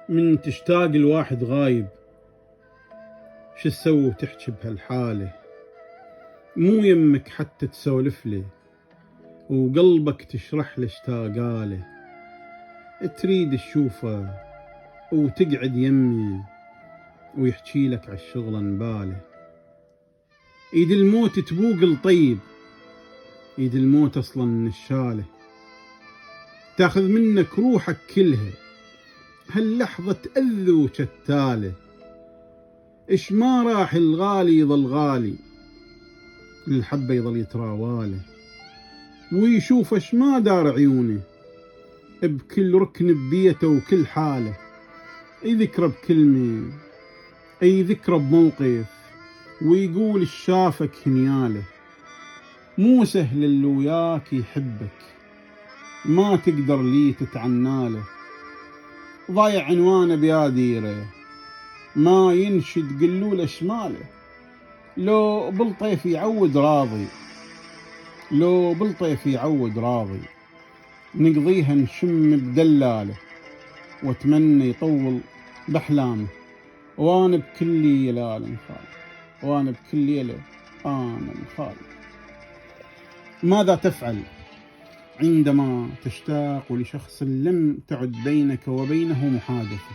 من تشتاق الواحد غايب، شو تسوي وتحجي بهالحالة؟ مو يمك حتى تسولف لي، وقلبك تشرح له اشتاقاله. تريد تشوفه وتقعد يمي، ويحكي لك عالشغل انباله. ايد الموت تبوق الطيب، ايد الموت اصلا نشاله، تاخذ منك روحك كلها، هاللحظة تأذي وشتاله. اش ما راح الغالي يظل غالي، للحبة يظل يتراواله، ويشوف اش ما دار عيونه، بكل ركن ببيته وكل حاله. اي ذكرى بكلمة، اي ذكرى بموقف، ويقول اش شافك هنياله. مو سهل اللي وياك يحبك، ما تقدر لي تتعناله. ضايع عنوانه بياديره، ما ينشد قلوله شماله. لو بالطيف يعود راضي، لو بالطيف يعود راضي، نقضيها نشم بدلاله، واتمنى يطول باحلامه. وانا بكل ليله نخالي، وانا بكل ليله انا نخالي. ماذا تفعل عندما تشتاق لشخص لم تعد بينك وبينه محادثة؟